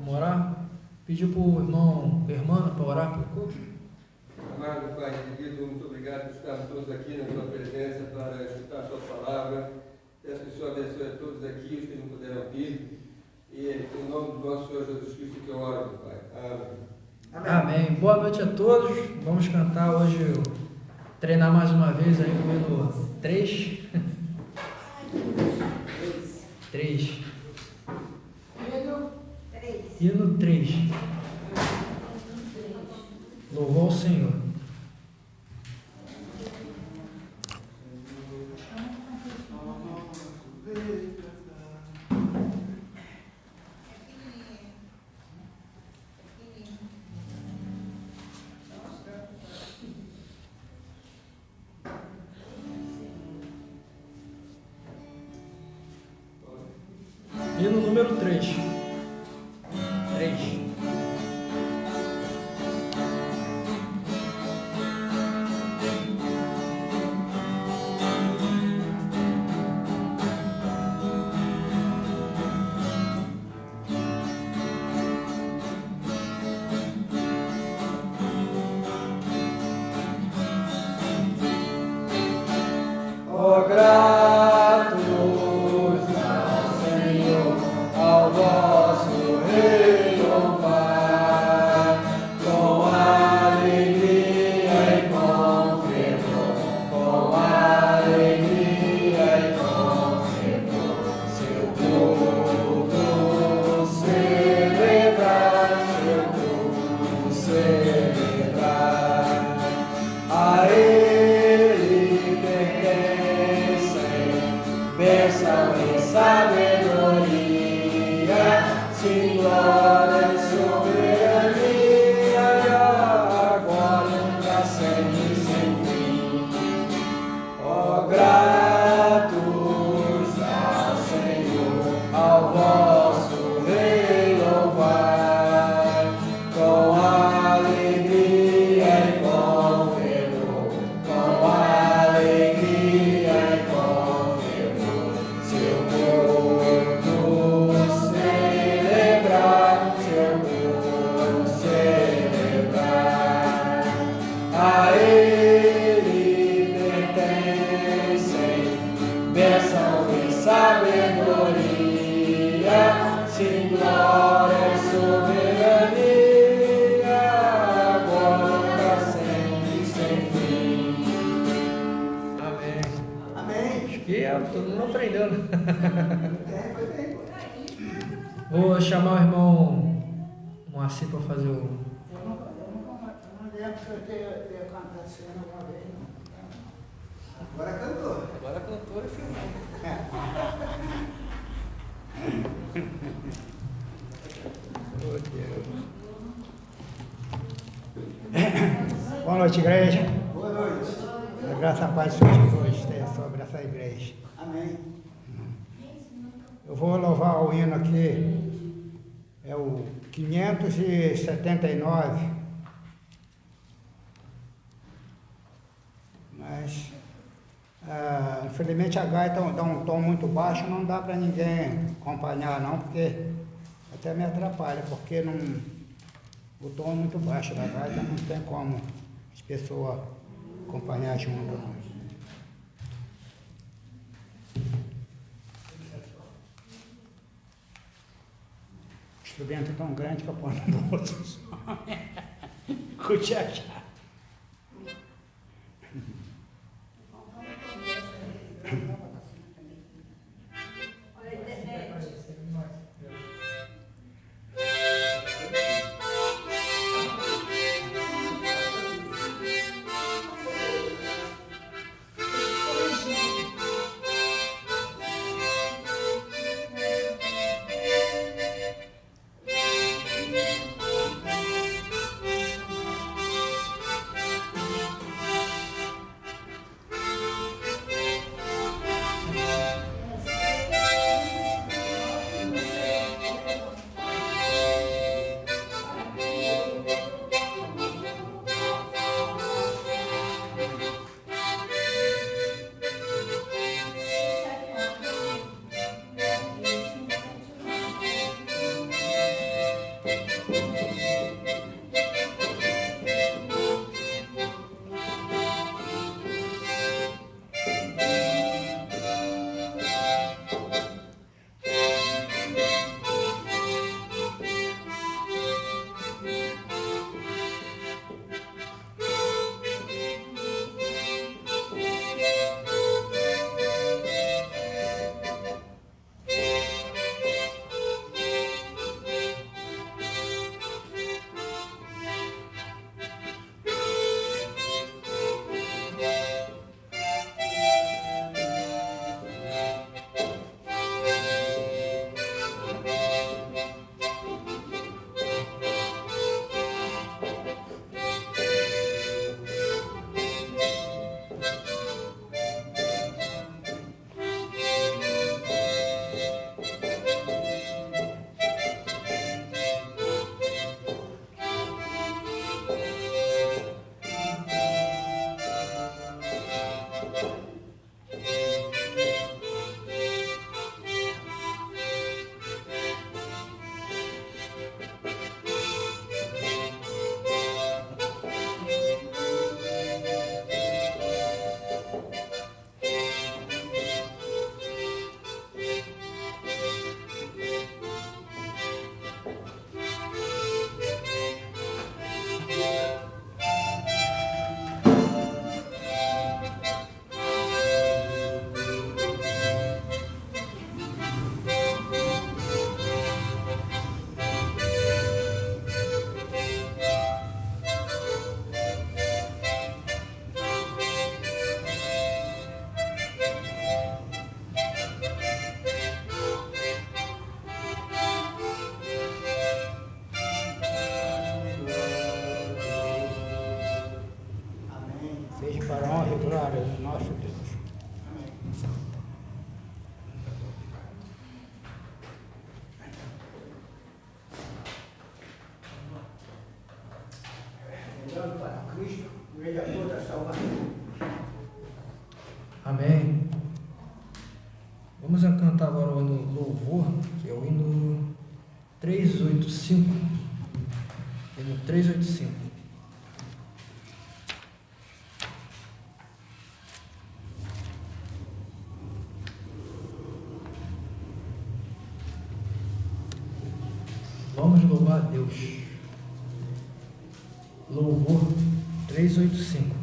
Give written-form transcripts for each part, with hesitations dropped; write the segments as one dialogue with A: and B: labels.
A: Vamos orar? Pediu para o irmão Hermano para orar pelo culto?
B: Amado Pai querido, muito obrigado por estarmos todos aqui na Sua presença para escutar a Sua palavra. Peço que o Senhor abençoe a todos aqui, os que não puderam vir. E em nome do nosso Senhor Jesus Cristo que eu oro, meu Pai. Amém.
A: Amém. Boa noite a todos. Vamos cantar hoje, treinar mais uma vez aí o hino 3. 3. Hino 3. Louvor ao Senhor. Hino número 3. 3. Vou chamar o irmão Moacir para fazer o...
C: Eu não lembro se eu ter cantado esse ano uma vez, não. Agora cantou.
A: Agora cantou e filmou. Oh, Deus.
C: Boa noite, igreja.
D: Boa noite.
C: A graça e a paz do Senhor Jesus esteja sobre essa igreja.
D: Amém.
C: Eu vou louvar o hino aqui, é o 579, mas infelizmente a gaita dá um tom muito baixo, não dá para ninguém acompanhar não, porque até me atrapalha, porque o tom é muito baixo da gaita, não tem como as pessoas acompanhar junto não. Instrumento tão grande que eu ponho no outro só. Cuchachá. glória do nosso Deus. Olhando para Cristo, Ele é toda a salvação.
A: Amém. Vamos cantar agora o hino Louvor, que é o hino 385. Hino 385. Vamos louvar a Deus. Louvor 385.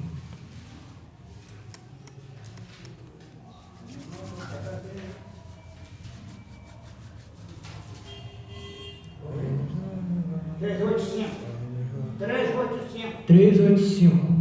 A: Três, oito, cinco.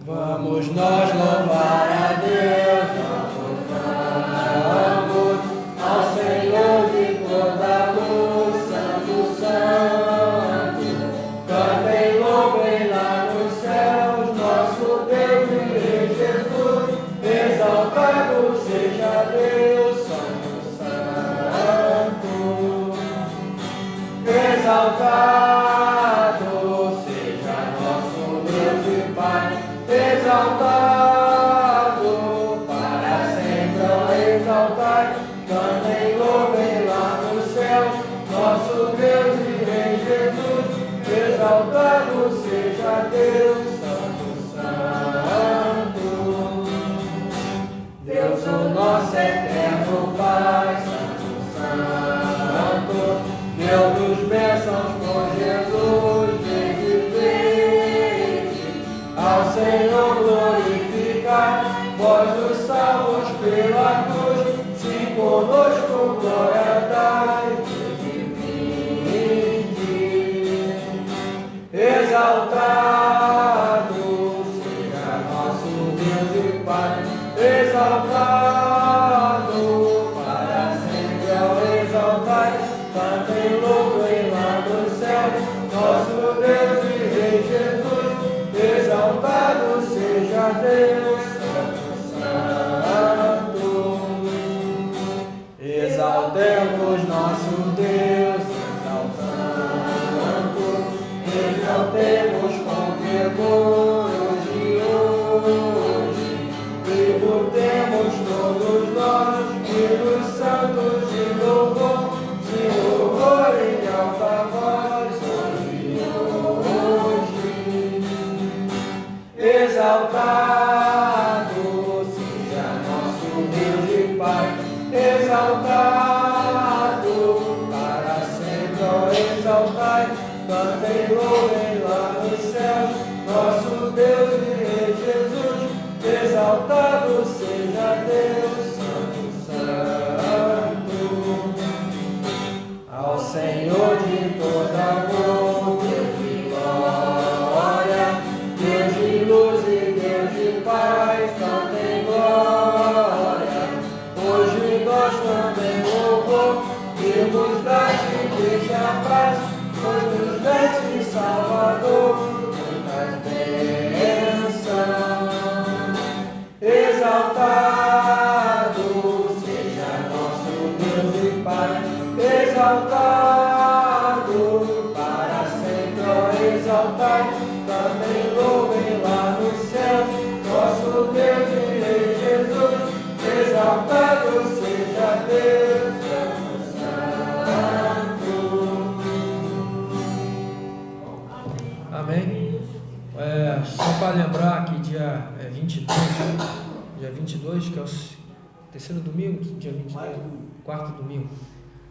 A: Vamos nós louvar a Deus, vamos ao Senhor de toda a luz, Santo, Santo. Cantem, louvem lá nos céus, nosso Deus e Rei Jesus. Exaltado seja Deus, Santo, Santo. Exaltado. Exaltado para sempre, ó, exaltai, cantem, louvem lá nos céus, nosso Deus e Rei Jesus. Exaltado seja Deus, Santo, Santo. Deus, o nosso eterno Pai, Santo, Santo. Deus dos bênçãos com Jesus, ao Senhor glorificar, vós dos salvos pela cruz, sim conosco glória dai, exaltado seja nosso Deus e Pai, exaltado para sempre ao exaltai, cantem, louvem lá no céu, nosso Deus e Rei Jesus. Exaltado seja Deus, Santo, Santo. Exaltemos nosso Deus, exaltando. Exaltemos com fervor hoje. Tributemos todos nós, filhos santos de louvor, de louvor em alta voz. Exaltado seja nosso Deus e Pai, exaltado para sempre, ó, exaltai, cantem, louvem lá nos céus, nosso Deus e Rei Jesus. Exaltado seja Deus, Santo, Santo. Ao Senhor de toda a glória, Deus de glória, Deus de luz e Deus de paz, cantem glória. Hoje nós também louvor, que nos dás de a paz, pois nos deste Salvador, muitas bênçãos. Exaltado seja nosso Deus e Pai, exaltado para sempre, ó, exaltai, também louvem lá nos céus, nosso Deus e Rei Jesus. Exaltado seja Deus, Santo. Amém. Só para lembrar que dia 22, que é o terceiro domingo, dia 22, quarto domingo,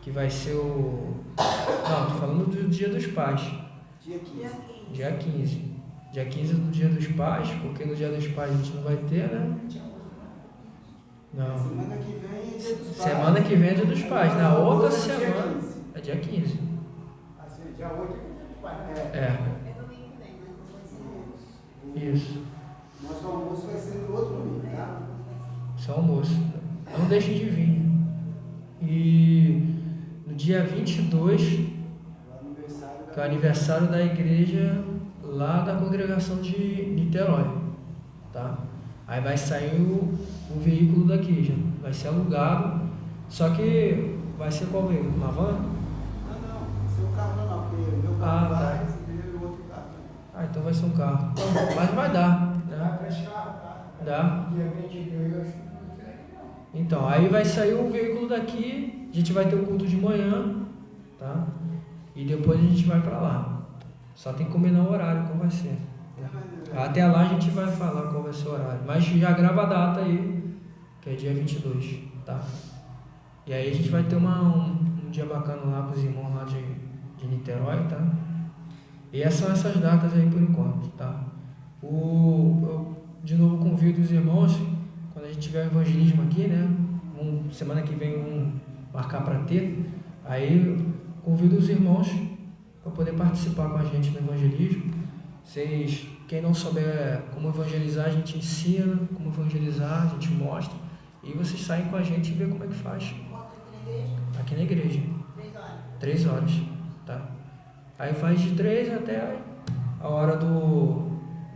A: que vai ser o... Não, estou falando do Dia dos Pais. Dia 15. Dia 15 do Dia dos Pais, porque no Dia dos Pais a gente não vai ter, né?
D: Não.
A: Semana que vem é dia dos pais.
D: Semana que vem é dia dos pais. Na outra
A: Dia
D: semana
A: 15.
D: é dia 15.
C: Assim, dia 8 é dia dos pais, né?
D: É,
E: É domingo que vem, né? Não vai ser.
D: isso.
A: Nosso almoço vai ser no outro domingo, tá?
D: São almoço. Não deixem de vir. E no dia 22,
A: O aniversário
D: que é o aniversário da igreja lá da congregação de Niterói, tá? Aí vai sair o veículo daqui, já vai ser alugado, só que vai ser qual veículo? Uma van?
A: Não, seu carro não, porque o meu
D: Ah,
A: carro
D: tá.
A: vai, e o outro carro.
D: Ah, então vai ser um carro. Mas vai dar,
C: Dá
D: né?
C: para esse carro, tá?
D: Dá.
C: Dia 22, eu acho que não sei não.
D: Então, aí vai sair o veículo daqui, a gente vai ter o culto de manhã, tá? E depois a gente vai para lá. Só tem que combinar o horário, qual vai ser. Até lá a gente vai falar qual vai ser o horário. Mas já grava a data aí, que é dia 22, tá? E aí a gente vai ter um dia bacana lá com os irmãos lá de Niterói, tá? E essas são essas datas aí por enquanto, tá? Eu de novo convido os irmãos, quando a gente tiver evangelismo aqui, né? Semana que vem vamos marcar para ter. Aí convido os irmãos para poder participar com a gente no evangelismo. Vocês, quem não souber como evangelizar, a gente ensina como evangelizar, a gente mostra. E vocês saem com a gente e vê como é que faz.
E: Aqui na igreja?
D: Aqui na igreja.
E: 3 horas.
D: 3 horas, tá? Aí faz de 3 até a hora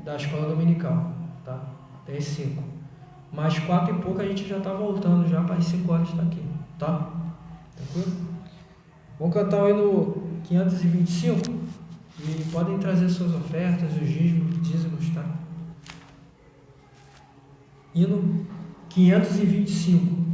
D: da escola dominical, tá? Até as 5. Mais 4 e pouco a gente já tá voltando já para as 5 horas estar aqui, tá? Tranquilo? Vamos cantar o hino 525 e podem trazer suas ofertas, os dízimos, tá? Hino 525.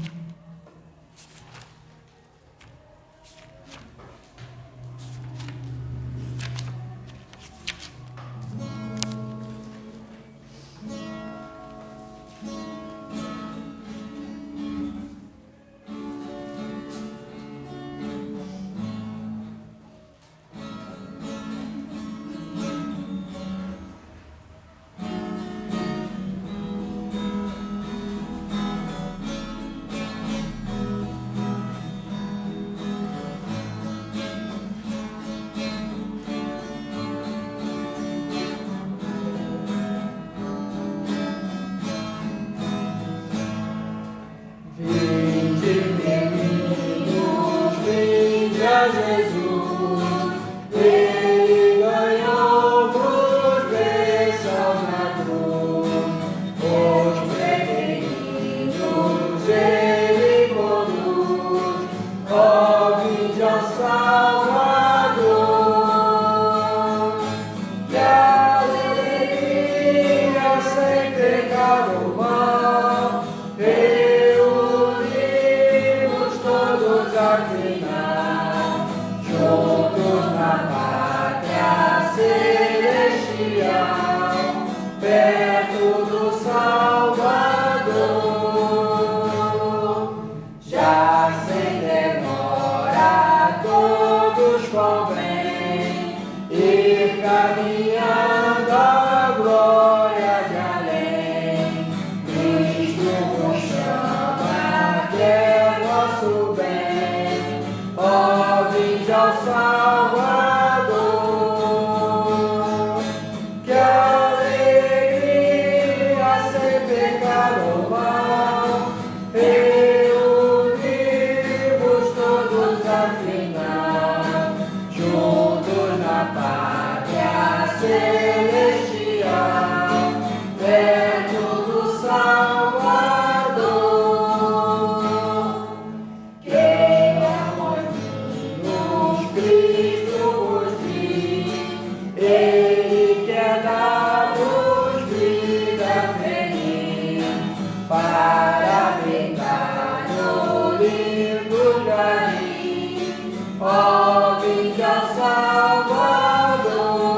A: Ó, vinde ao Salvador.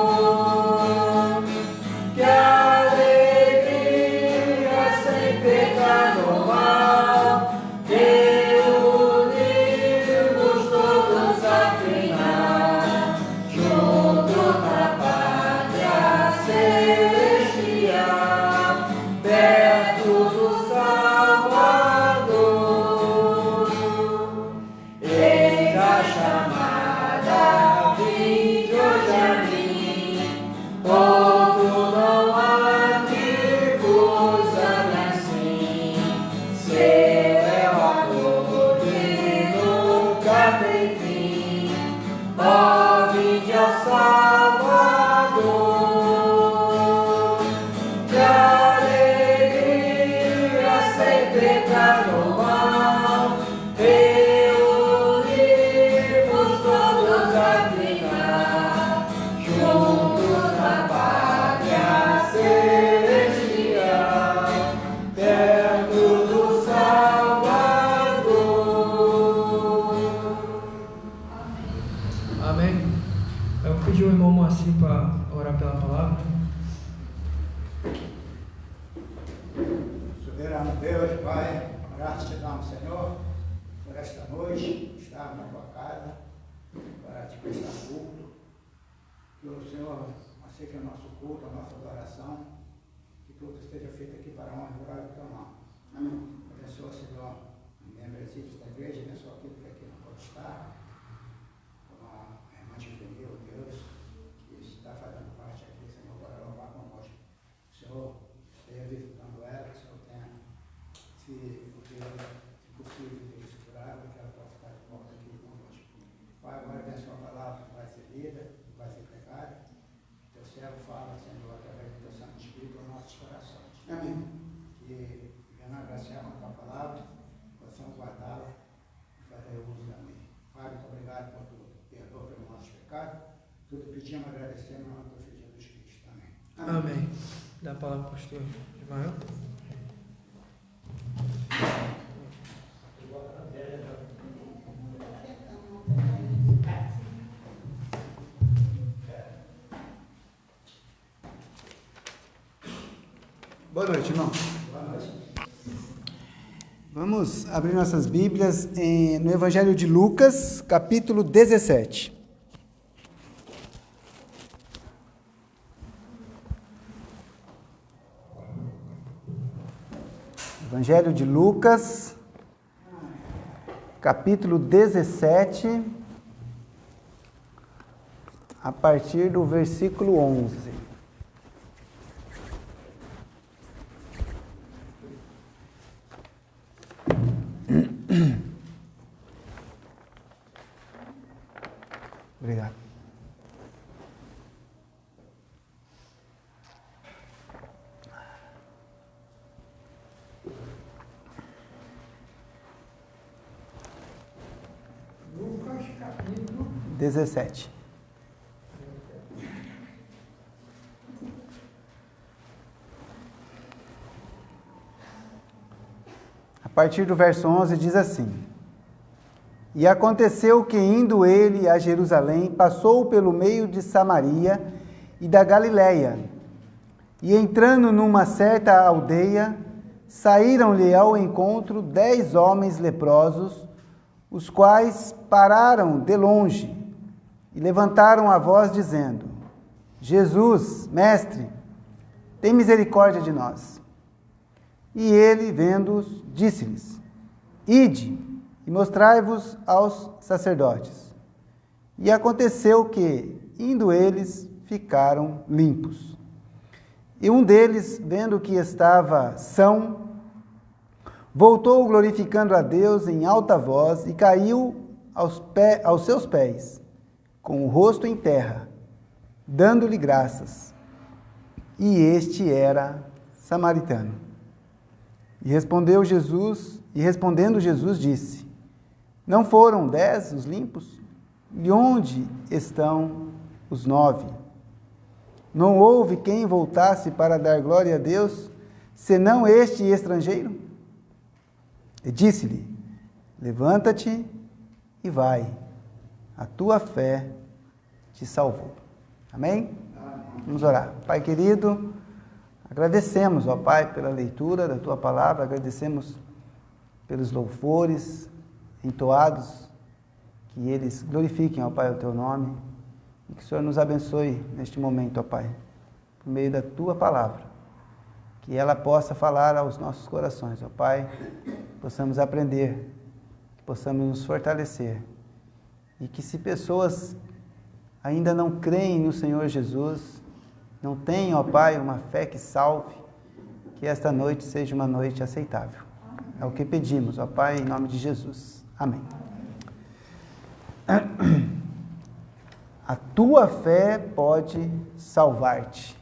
D: assim para orar pela palavra?
C: Soberano Deus, Pai, graças te damos, Senhor, por esta noite, estar na tua casa, para te prestar culto. Que o Senhor aceite o nosso culto, a nossa adoração, que tudo esteja feito aqui para a honra e glória do teu nome. Amém. Abençoa, Senhor, a membresia da igreja, abençoa aquilo que aqui não pode estar, como a irmã Juvenil, Deus, que está fazendo parte aqui, Senhor, para louvar conosco. O Senhor esteja visitando ela, que o Senhor tenha, se possível, esteja segurado, que ela possa estar de volta aqui conosco. Pai, agora abençoa a palavra que vai ser lida, que vai ser pregada. Teu servo fala, Senhor, através do teu Santo Espírito, aos nossos corações. Amém. Que venha agraciar com a tua palavra, possamos guardá-la e fazer uso da mesma. Pai, muito obrigado por tudo. Perdoa pelos nossos pecados. Tudo pedimos, agradecemos, no nome do Filho Jesus Cristo. Amém.
D: Amém. Dá a palavra para o pastor Ismael.
C: Boa noite, irmão. Boa noite. Vamos abrir nossas Bíblias no Evangelho de Lucas, capítulo 17. Evangelho de Lucas, capítulo 17, a partir do versículo 11. Obrigado.
D: Lucas, capítulo
C: 17. A partir do verso 11 diz assim: E aconteceu que, indo ele a Jerusalém, passou pelo meio de Samaria e da Galiléia. E entrando numa certa aldeia, saíram-lhe ao encontro 10 homens leprosos, os quais pararam de longe e levantaram a voz, dizendo: Jesus, mestre, tem misericórdia de nós. E ele, vendo-os, disse-lhes: Ide e mostrai-vos aos sacerdotes. E aconteceu que, indo eles, ficaram limpos. E um deles, vendo que estava são, voltou glorificando a Deus em alta voz e caiu aos seus pés, com o rosto em terra, dando-lhe graças. E este era samaritano. E respondendo Jesus disse: Não foram 10 os limpos? E onde estão os 9? Não houve quem voltasse para dar glória a Deus, senão este estrangeiro? E disse-lhe: Levanta-te e vai, a tua fé te salvou. Amém? Vamos orar. Pai querido, agradecemos, ó Pai, pela leitura da tua palavra, agradecemos pelos louvores entoados, que eles glorifiquem, ó Pai, o teu nome, e que o Senhor nos abençoe neste momento, ó Pai, por meio da tua palavra, que ela possa falar aos nossos corações, ó Pai, que possamos aprender, que possamos nos fortalecer, e que se pessoas ainda não creem no Senhor Jesus, não têm, ó Pai, uma fé que salve, que esta noite seja uma noite aceitável. É o que pedimos, ó Pai, em nome de Jesus. Amém. A tua fé pode salvar-te.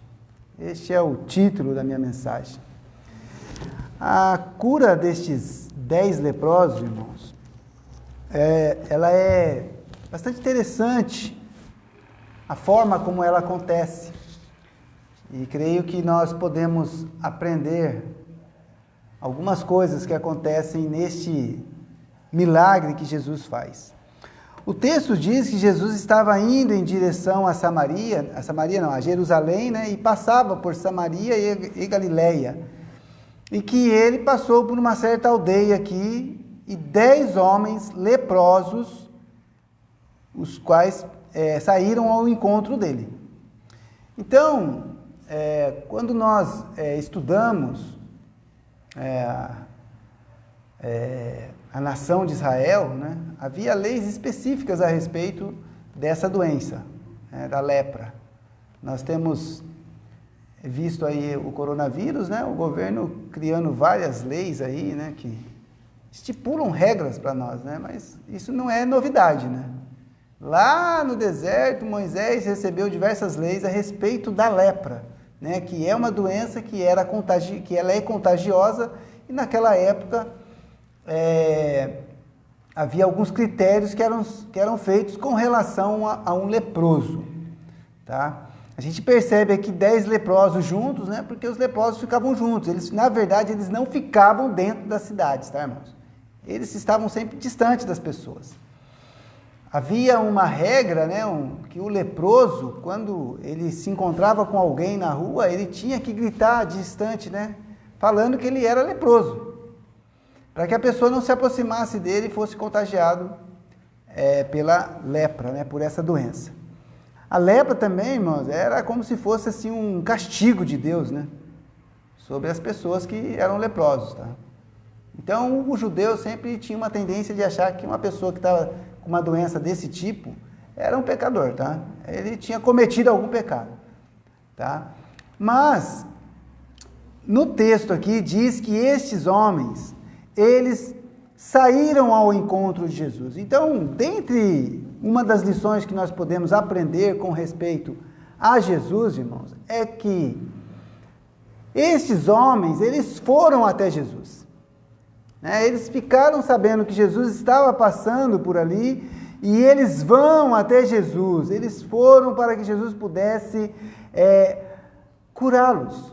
C: Este é o título da minha mensagem. A cura destes 10 leprosos, irmãos, ela é bastante interessante, a forma como ela acontece. E creio que nós podemos aprender algumas coisas que acontecem neste milagre que Jesus faz.
F: O texto diz que Jesus estava indo em direção a Jerusalém, né, e passava por Samaria e Galileia. E que ele passou por uma certa aldeia aqui, e 10 homens leprosos, os quais saíram ao encontro dele. Então, quando nós estudamos a nação de Israel, né, havia leis específicas a respeito dessa doença, da lepra. Nós temos visto aí o coronavírus, né, o governo criando várias leis aí, né, que estipulam regras para nós, né, mas isso não é novidade, né. Lá no deserto, Moisés recebeu diversas leis a respeito da lepra, né, que é uma doença que ela é contagiosa, e naquela época havia alguns critérios que eram feitos com relação a um leproso, tá? A gente percebe aqui 10 leprosos juntos, né? Porque os leprosos ficavam juntos. Na verdade, eles não ficavam dentro das cidades, tá, irmãos? Eles estavam sempre distantes das pessoas. Havia uma regra, né? Que o leproso, quando ele se encontrava com alguém na rua, ele tinha que gritar distante, né? Falando que ele era leproso, para que a pessoa não se aproximasse dele e fosse contagiado pela lepra, né? Por essa doença. A lepra também, irmãos, era como se fosse assim um castigo de Deus, né? Sobre as pessoas que eram leprosos, tá? Então, o judeu sempre tinha uma tendência de achar que uma pessoa que estava com uma doença desse tipo era um pecador, tá? Ele tinha cometido algum pecado, tá? Mas, no texto aqui, diz que estes homens, eles saíram ao encontro de Jesus. Então, dentre uma das lições que nós podemos aprender com respeito a Jesus, irmãos, é que estes homens, eles foram até Jesus. Né? Eles ficaram sabendo que Jesus estava passando por ali e eles vão até Jesus. Eles foram para que Jesus pudesse curá-los.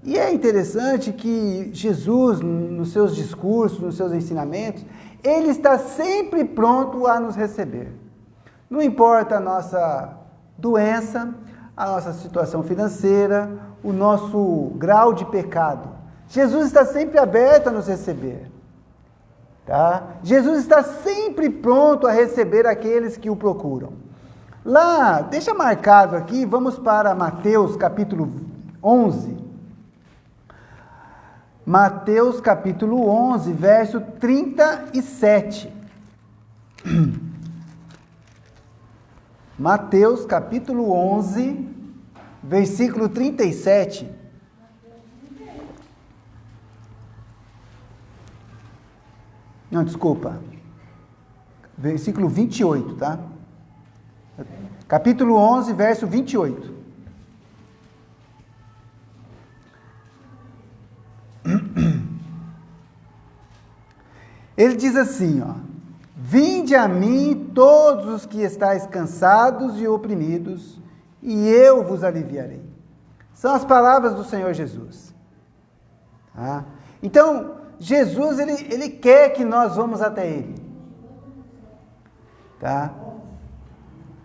F: E é interessante que Jesus, nos seus discursos, nos seus ensinamentos, ele está sempre pronto a nos receber. Não importa a nossa doença, a nossa situação financeira, o nosso grau de pecado. Jesus está sempre aberto a nos receber. Tá? Jesus está sempre pronto a receber aqueles que o procuram. Lá, deixa marcado aqui, vamos para Mateus capítulo 11. Mateus capítulo 11, verso 37. Mateus capítulo 11, versículo 37. Não, desculpa. Versículo 28, tá? Capítulo 11, verso 28. Ele diz assim, ó: vinde a mim todos os que estáis cansados e oprimidos, e eu vos aliviarei. São as palavras do Senhor Jesus. Tá? Então, Jesus, ele quer que nós vamos até Ele. Tá?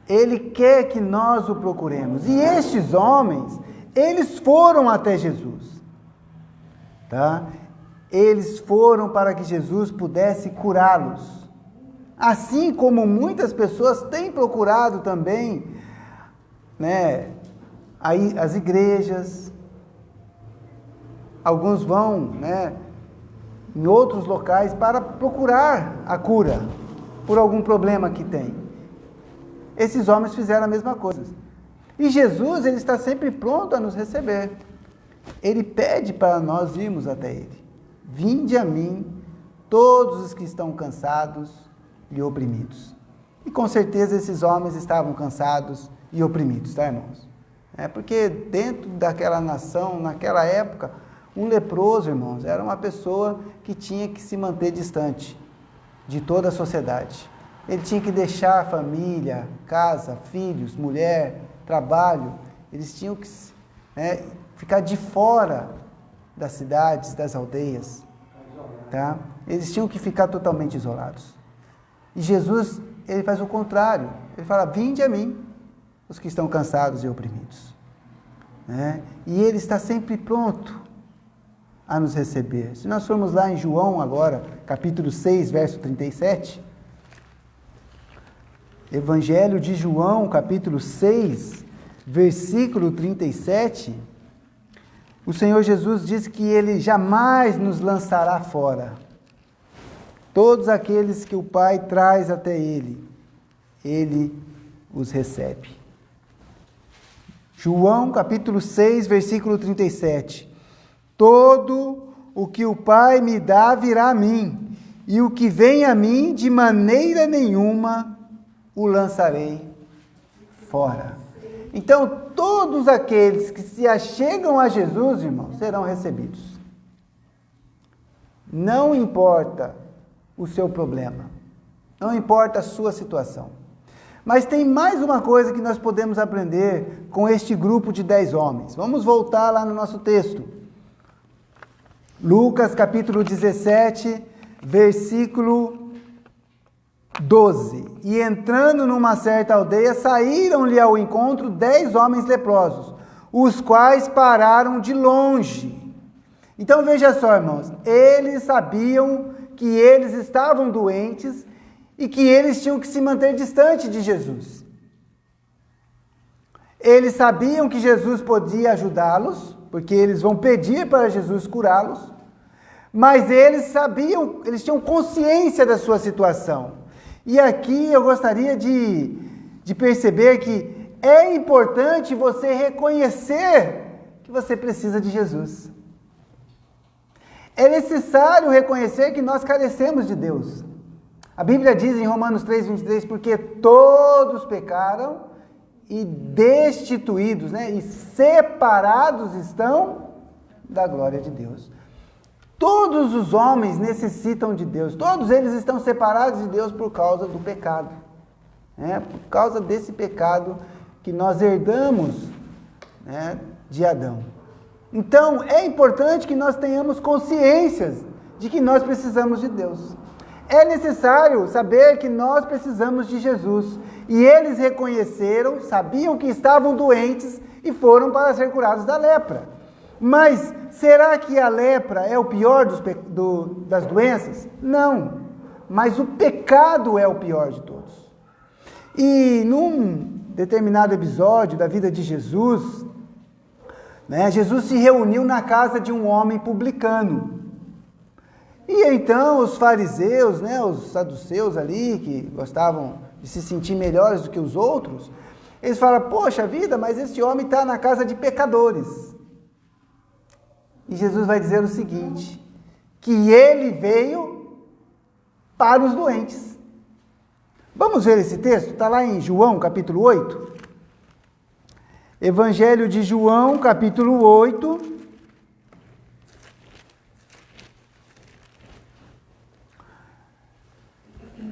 F: Ele quer que nós o procuremos. E estes homens, eles foram até Jesus. Tá? Eles foram para que Jesus pudesse curá-los. Assim como muitas pessoas têm procurado também, né, aí as igrejas. Alguns vão, né, em outros locais para procurar a cura por algum problema que tem. Esses homens fizeram a mesma coisa. E Jesus, ele está sempre pronto a nos receber. Ele pede para nós irmos até Ele. Vinde a mim, todos os que estão cansados e oprimidos. E com certeza esses homens estavam cansados e oprimidos, tá, irmãos? Porque dentro daquela nação, naquela época, um leproso, irmãos, era uma pessoa que tinha que se manter distante de toda a sociedade. Ele tinha que deixar a família, casa, filhos, mulher, trabalho. Eles tinham que ficar de fora das cidades, das aldeias, tá? Eles tinham que ficar totalmente isolados. E Jesus, ele faz o contrário. Ele fala, vinde a mim, os que estão cansados e oprimidos. Né? E ele está sempre pronto a nos receber. Se nós formos lá em João agora, capítulo 6, verso 37, Evangelho de João, capítulo 6, versículo 37, o Senhor Jesus diz que Ele jamais nos lançará fora. Todos aqueles que o Pai traz até Ele, Ele os recebe. João, capítulo 6, versículo 37. Todo o que o Pai me dá virá a mim, e o que vem a mim, de maneira nenhuma o lançarei fora. Então, todos aqueles que se achegam a Jesus, irmãos, serão recebidos. Não importa o seu problema, não importa a sua situação. Mas tem mais uma coisa que nós podemos aprender com este grupo de 10 homens. Vamos voltar lá no nosso texto. Lucas capítulo 17, versículo 12. E entrando numa certa aldeia, saíram-lhe ao encontro 10 homens leprosos, os quais pararam de longe. Então veja só, irmãos, eles sabiam que eles estavam doentes e que eles tinham que se manter distante de Jesus. Eles sabiam que Jesus podia ajudá-los, porque eles vão pedir para Jesus curá-los, mas eles sabiam, eles tinham consciência da sua situação. E aqui eu gostaria de perceber que é importante você reconhecer que você precisa de Jesus. É necessário reconhecer que nós carecemos de Deus. A Bíblia diz em Romanos 3:23, porque todos pecaram e destituídos, e separados estão da glória de Deus. Todos os homens necessitam de Deus, todos eles estão separados de Deus por causa do pecado. Por causa desse pecado que nós herdamos de Adão. Então, é importante que nós tenhamos consciência de que nós precisamos de Deus. É necessário saber que nós precisamos de Jesus. E eles reconheceram, sabiam que estavam doentes e foram para ser curados da lepra. Mas será que a lepra é o pior das doenças? Não, mas o pecado é o pior de todos. E num determinado episódio da vida de Jesus, Jesus se reuniu na casa de um homem publicano. E então os fariseus, os saduceus ali, que gostavam de se sentir melhores do que os outros, eles falam, poxa vida, mas este homem está na casa de pecadores. E Jesus vai dizer o seguinte, que ele veio para os doentes. Vamos ver esse texto? Está lá em João, capítulo 8. Evangelho de João, capítulo 8.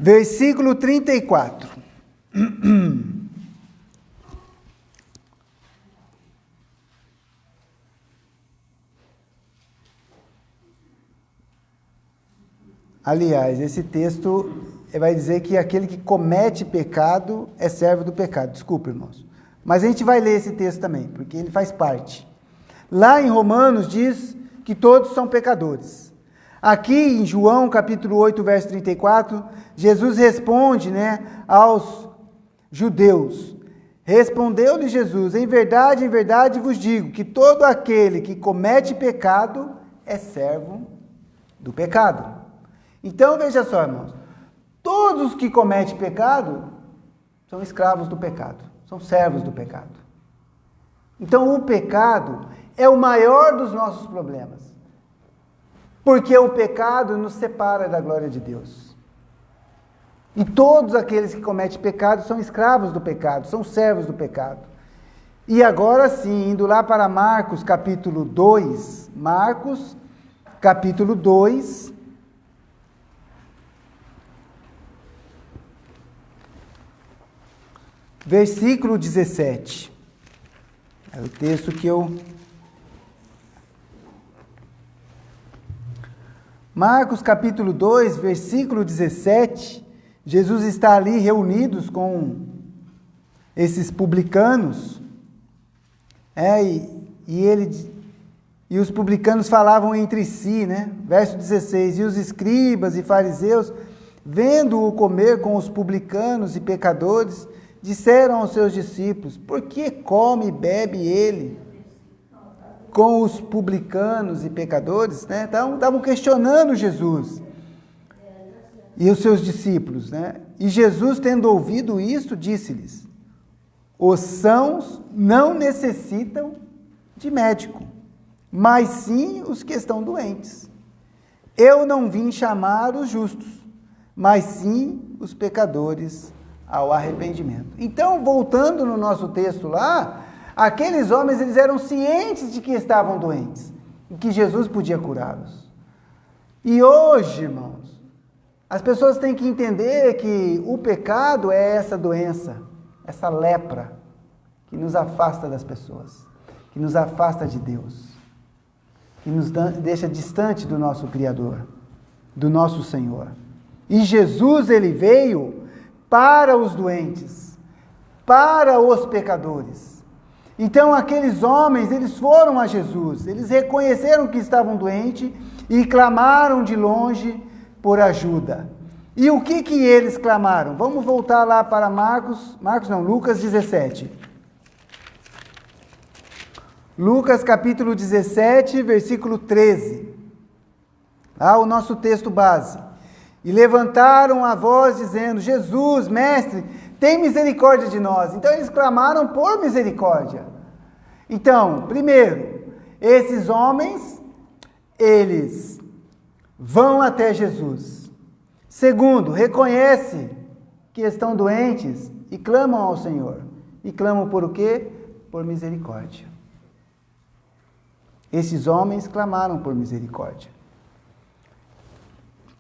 F: Versículo 34. Aliás, esse texto vai dizer que aquele que comete pecado é servo do pecado. Desculpa, irmãos. Mas a gente vai ler esse texto também, porque ele faz parte. Lá em Romanos diz que todos são pecadores. Aqui em João, capítulo 8, verso 34, Jesus responde, aos judeus. Respondeu-lhe Jesus, em verdade vos digo, que todo aquele que comete pecado é servo do pecado. Então, veja só, irmãos, todos que cometem pecado são escravos do pecado, são servos do pecado. Então, o pecado é o maior dos nossos problemas, porque o pecado nos separa da glória de Deus. E todos aqueles que cometem pecado são escravos do pecado, são servos do pecado. E agora sim, indo lá para Marcos, capítulo 2, Marcos, capítulo 2, versículo 17. É o texto que Marcos capítulo 2, versículo 17, Jesus está ali reunidos com esses publicanos, e os publicanos falavam entre si, né? Verso 16, e os escribas e fariseus, vendo-o comer com os publicanos e pecadores, disseram aos seus discípulos, por que come e bebe ele com os publicanos e pecadores? Né? Então, estavam questionando Jesus e os seus discípulos, né? E Jesus, tendo ouvido isto, disse-lhes, os sãos não necessitam de médico, mas sim os que estão doentes. Eu não vim chamar os justos, mas sim os pecadores ao arrependimento. Então, voltando no nosso texto lá, aqueles homens, eles eram cientes de que estavam doentes e que Jesus podia curá-los. E hoje, irmãos, as pessoas têm que entender que o pecado é essa doença, essa lepra que nos afasta das pessoas, que nos afasta de Deus, que nos deixa distante do nosso Criador, do nosso Senhor. E Jesus, ele veio para os doentes, para os pecadores. Então, aqueles homens, eles foram a Jesus, eles reconheceram que estavam doentes e clamaram de longe por ajuda. E o que eles clamaram? Vamos voltar lá para Lucas 17. Lucas capítulo 17, versículo 13. O nosso texto base. E levantaram a voz dizendo, Jesus, mestre, tem misericórdia de nós. Então eles clamaram por misericórdia. Então, primeiro, esses homens, eles vão até Jesus. Segundo, reconhece que estão doentes e clamam ao Senhor. E clamam por o quê? Por misericórdia. Esses homens clamaram por misericórdia.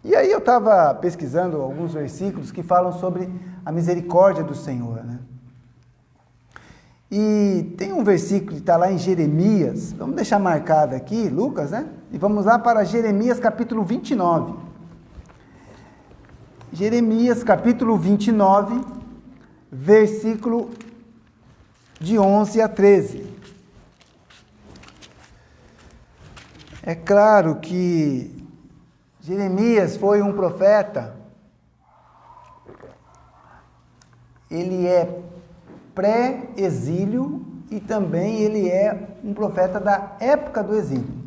F: E aí eu estava pesquisando alguns versículos que falam sobre a misericórdia do Senhor, né? E tem um versículo que está lá em Jeremias, vamos deixar marcado aqui, Lucas, né? E vamos lá para Jeremias capítulo 29. Jeremias capítulo 29, versículo de 11 a 13. É claro que Jeremias foi um profeta, ele é pré-exílio e também ele é um profeta da época do exílio.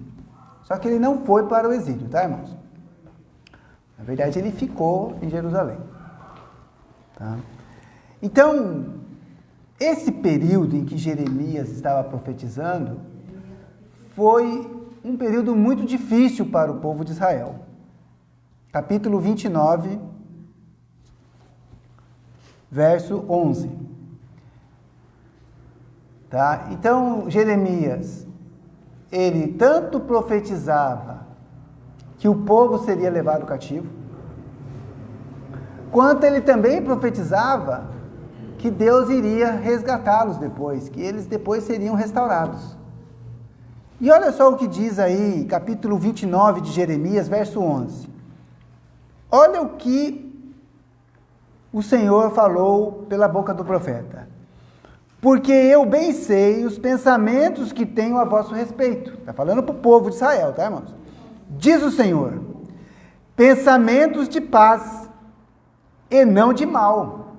F: Só que ele não foi para o exílio, tá, irmãos? Na verdade, ele ficou em Jerusalém. Tá? Então, esse período em que Jeremias estava profetizando foi um período muito difícil para o povo de Israel. Capítulo 29, verso 11. Tá? Então, Jeremias, ele tanto profetizava que o povo seria levado cativo, quanto ele também profetizava que Deus iria resgatá-los depois, que eles depois seriam restaurados. E olha só o que diz aí, capítulo 29 de Jeremias, verso 11. Olha o que o Senhor falou pela boca do profeta. Porque eu bem sei os pensamentos que tenho a vosso respeito. Está falando para o povo de Israel, tá, irmãos? Diz o Senhor, pensamentos de paz e não de mal,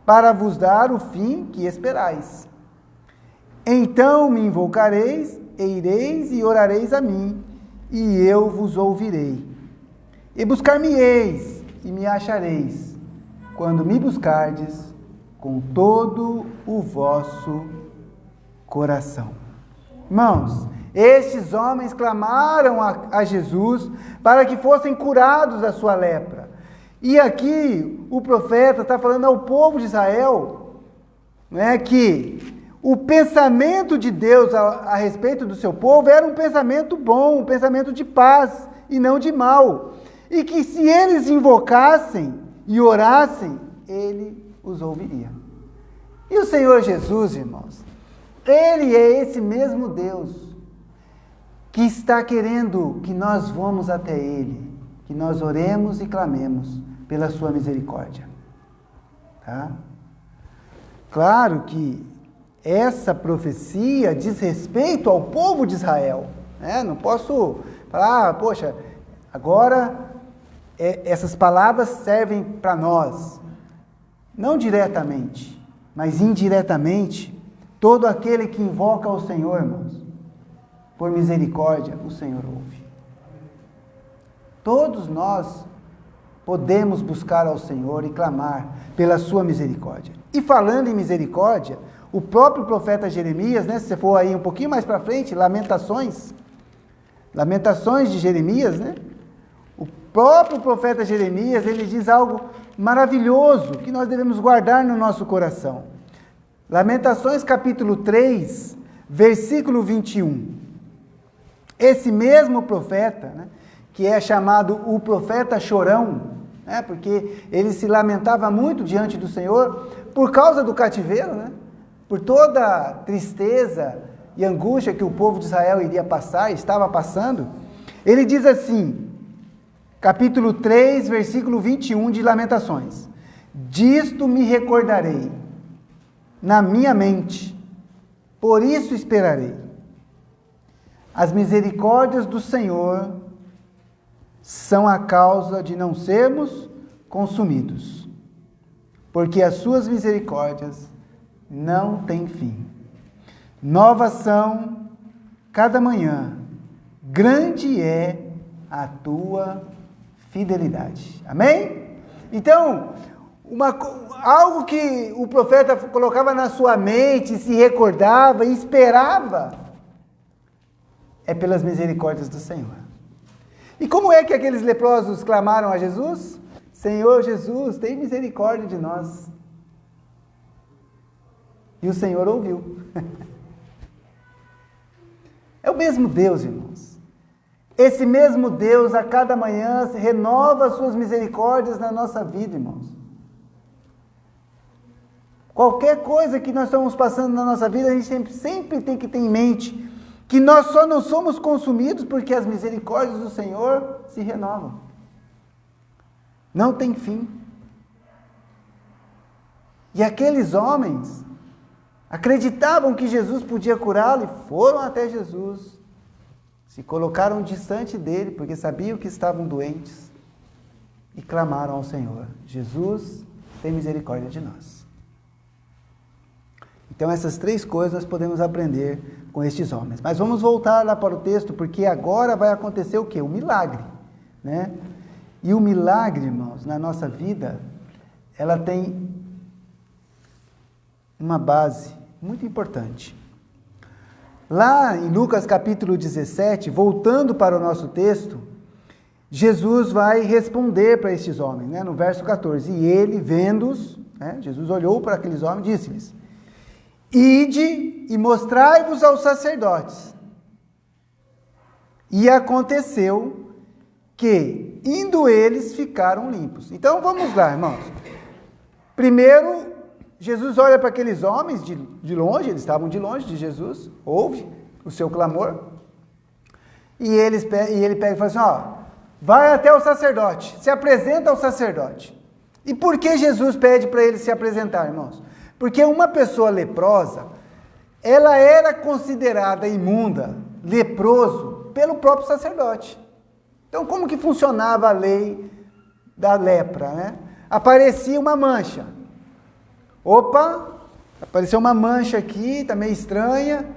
F: para vos dar o fim que esperais. Então me invocareis, e ireis e orareis a mim, e eu vos ouvirei. E buscar-me-eis, e me achareis, quando me buscardes com todo o vosso coração. Irmãos, estes homens clamaram a Jesus para que fossem curados da sua lepra. E aqui o profeta está falando ao povo de Israel, né, que o pensamento de Deus a respeito do seu povo era um pensamento bom, um pensamento de paz e não de mal. E que se eles invocassem e orassem, ele os ouviria. E o Senhor Jesus, irmãos, ele é esse mesmo Deus que está querendo que nós vamos até ele, que nós oremos e clamemos pela sua misericórdia. Tá? Claro que essa profecia diz respeito ao povo de Israel, né? Não posso falar, poxa, agora essas palavras servem para nós. Não diretamente, mas indiretamente, todo aquele que invoca ao Senhor, irmãos, por misericórdia, o Senhor ouve. Todos nós podemos buscar ao Senhor e clamar pela sua misericórdia. E falando em misericórdia, o próprio profeta Jeremias, né, se você for aí um pouquinho mais para frente, Lamentações de Jeremias, né? O próprio profeta Jeremias, ele diz algo maravilhoso que nós devemos guardar no nosso coração. Lamentações capítulo 3, versículo 21. Esse mesmo profeta, né, que é chamado o profeta chorão, né, porque ele se lamentava muito diante do Senhor por causa do cativeiro, né, por toda a tristeza e angústia que o povo de Israel iria passar, estava passando. Ele diz assim, capítulo 3, versículo 21 de Lamentações: disto me recordarei na minha mente, por isso esperarei. As misericórdias do Senhor são a causa de não sermos consumidos, porque as suas misericórdias não têm fim. Novas são cada manhã, grande é a tua fidelidade. Amém? Então, algo que o profeta colocava na sua mente, se recordava e esperava, é pelas misericórdias do Senhor. E como é que aqueles leprosos clamaram a Jesus? Senhor Jesus, tem misericórdia de nós. E o Senhor ouviu. É o mesmo Deus, irmãos. Esse mesmo Deus, a cada manhã, renova as suas misericórdias na nossa vida, irmãos. Qualquer coisa que nós estamos passando na nossa vida, a gente sempre tem que ter em mente que nós só não somos consumidos porque as misericórdias do Senhor se renovam. Não tem fim. E aqueles homens acreditavam que Jesus podia curá-lo e foram até Jesus. Se colocaram distante dele porque sabiam que estavam doentes e clamaram ao Senhor: Jesus, tem misericórdia de nós. Então essas três coisas nós podemos aprender com estes homens. Mas vamos voltar lá para o texto, porque agora vai acontecer o quê? O milagre, né? E o milagre, irmãos, na nossa vida, ela tem uma base muito importante. Lá em Lucas capítulo 17, voltando para o nosso texto, Jesus vai responder para estes homens, né? No verso 14, e ele, vendo-os, né? Jesus olhou para aqueles homens e disse-lhes: ide e mostrai-vos aos sacerdotes. E aconteceu que, indo eles, ficaram limpos. Então vamos lá, irmãos. Primeiro, Jesus olha para aqueles homens de longe, eles estavam de longe de Jesus, ouve o seu clamor, e ele pega e fala assim: ó, vai até o sacerdote, se apresenta ao sacerdote. E por que Jesus pede para ele se apresentar, irmãos? Porque uma pessoa leprosa, ela era considerada imunda, leproso, pelo próprio sacerdote. Então, como que funcionava a lei da lepra, né? Aparecia uma mancha. Opa, apareceu uma mancha aqui, está meio estranha.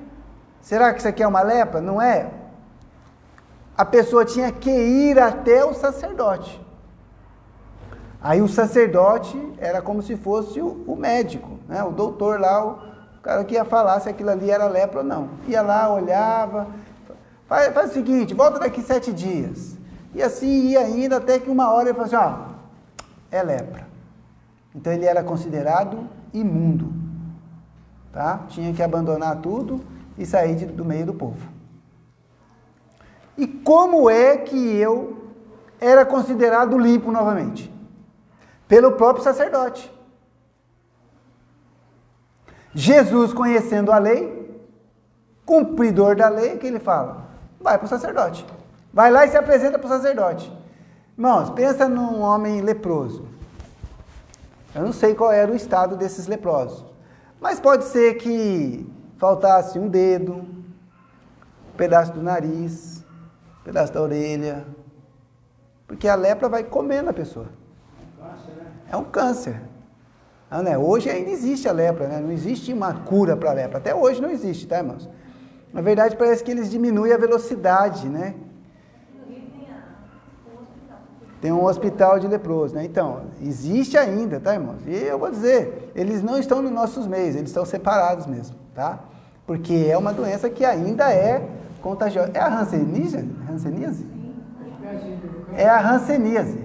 F: Será que isso aqui é uma lepra? Não é. A pessoa tinha que ir até o sacerdote. Aí o sacerdote era como se fosse o médico, né? O doutor lá, o cara que ia falar se aquilo ali era lepra ou não. Ia lá, olhava, faz o seguinte, volta daqui 7 dias. E assim ia indo até que uma hora ele falou assim: ó, é lepra. Então ele era considerado imundo, tá? Tinha que abandonar tudo e sair do meio do povo. E como é que eu era considerado limpo novamente? Pelo próprio sacerdote. Jesus, conhecendo a lei, cumpridor da lei, que ele fala? Vai para o sacerdote. Vai lá e se apresenta para o sacerdote. Irmãos, pensa num homem leproso. Eu não sei qual era o estado desses leprosos. Mas pode ser que faltasse um dedo, um pedaço do nariz, um pedaço da orelha. Porque a lepra vai comendo a pessoa. É um câncer. Hoje ainda existe a lepra, né? Não existe uma cura para a lepra. Até hoje não existe, tá, irmãos? Na verdade, parece que eles diminuem a velocidade, né? Tem um hospital de leprosos, né? Então, existe ainda, tá, irmãos? E eu vou dizer, eles não estão nos nossos meios, eles estão separados mesmo, tá? Porque é uma doença que ainda é contagiosa. É a hanseníase? É a hanseníase.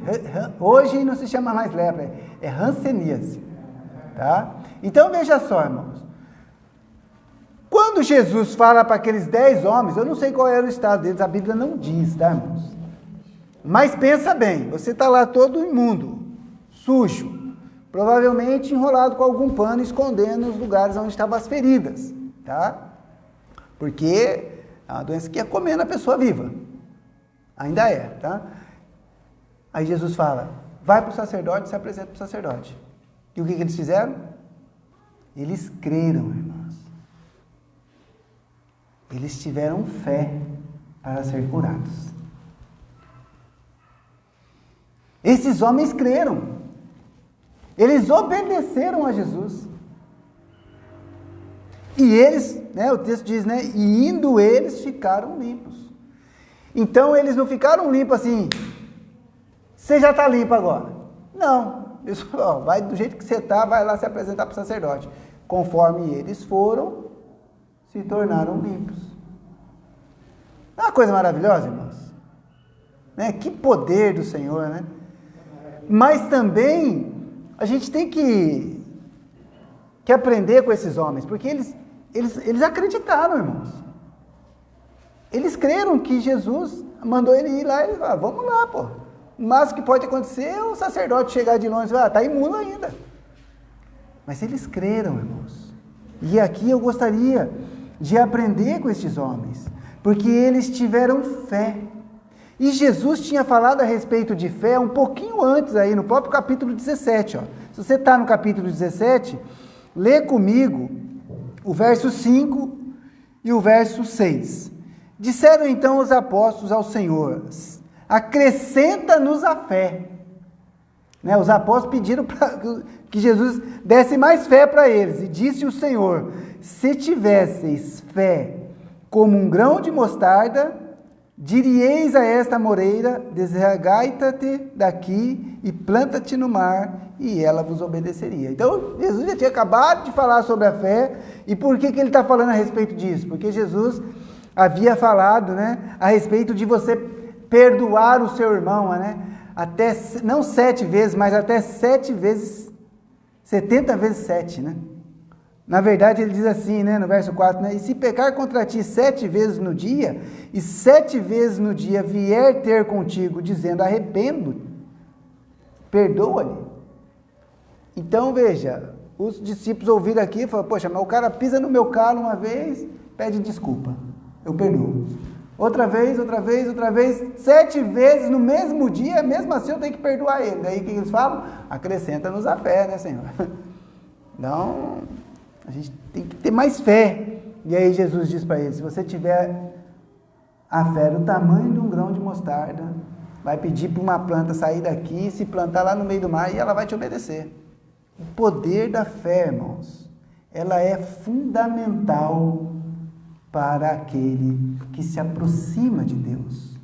F: Hoje não se chama mais lepra, é hanseníase, tá? Então, veja só, irmãos. Quando Jesus fala para aqueles 10 homens, eu não sei qual era o estado deles, a Bíblia não diz, tá, irmãos? Mas pensa bem, você está lá todo imundo, sujo, provavelmente enrolado com algum pano, escondendo os lugares onde estavam as feridas, tá? Porque é uma doença que ia comendo a pessoa viva. Ainda é, tá? Aí Jesus fala, vai para o sacerdote e se apresenta para o sacerdote. E o que eles fizeram? Eles creram, irmãos. Eles tiveram fé para ser curados. Esses homens creram. Eles obedeceram a Jesus. E eles, né, o texto diz, né, e indo eles ficaram limpos. Então eles não ficaram limpos assim, você já está limpo agora. Não, eles falaram, vai do jeito que você está, vai lá se apresentar para o sacerdote. Conforme eles foram, se tornaram limpos. Não é uma coisa maravilhosa, irmãos? Né? Que poder do Senhor, né? Mas também a gente tem que aprender com esses homens, porque eles acreditaram, irmãos. Eles creram que Jesus mandou ele ir lá e eles falaram, vamos lá, pô. O máximo que pode acontecer é o sacerdote chegar de longe e falar, está imundo ainda. Mas eles creram, irmãos. E aqui eu gostaria de aprender com estes homens, porque eles tiveram fé. E Jesus tinha falado a respeito de fé um pouquinho antes aí, no próprio capítulo 17. Ó. Se você está no capítulo 17, lê comigo o verso 5 e o verso 6. Disseram então os apóstolos ao Senhor, acrescenta-nos a fé. Né? Os apóstolos pediram que Jesus desse mais fé para eles. E disse o Senhor, se tivesseis fé como um grão de mostarda, dirieis a esta moreira, desargai-te daqui e planta-te no mar, e ela vos obedeceria. Então, Jesus já tinha acabado de falar sobre a fé, e por que ele está falando a respeito disso? Porque Jesus havia falado, né, a respeito de você perdoar o seu irmão, né, até, não 7 vezes, mas até 7 vezes, 70 vezes 7, né? Na verdade, ele diz assim, né, no verso 4, né, e se pecar contra ti 7 vezes no dia, e 7 vezes no dia vier ter contigo, dizendo, arrependo, perdoa-lhe. Então, veja, os discípulos ouviram aqui e falaram, poxa, mas o cara pisa no meu calo uma vez, pede desculpa, eu perdoo. Outra vez, 7 vezes no mesmo dia, mesmo assim eu tenho que perdoar ele. Daí o que eles falam? Acrescenta-nos a fé, né, Senhor? Então, a gente tem que ter mais fé. E aí Jesus diz para eles, se você tiver a fé do tamanho de um grão de mostarda, vai pedir para uma planta sair daqui, se plantar lá no meio do mar e ela vai te obedecer. O poder da fé, irmãos, ela é fundamental para aquele que se aproxima de Deus,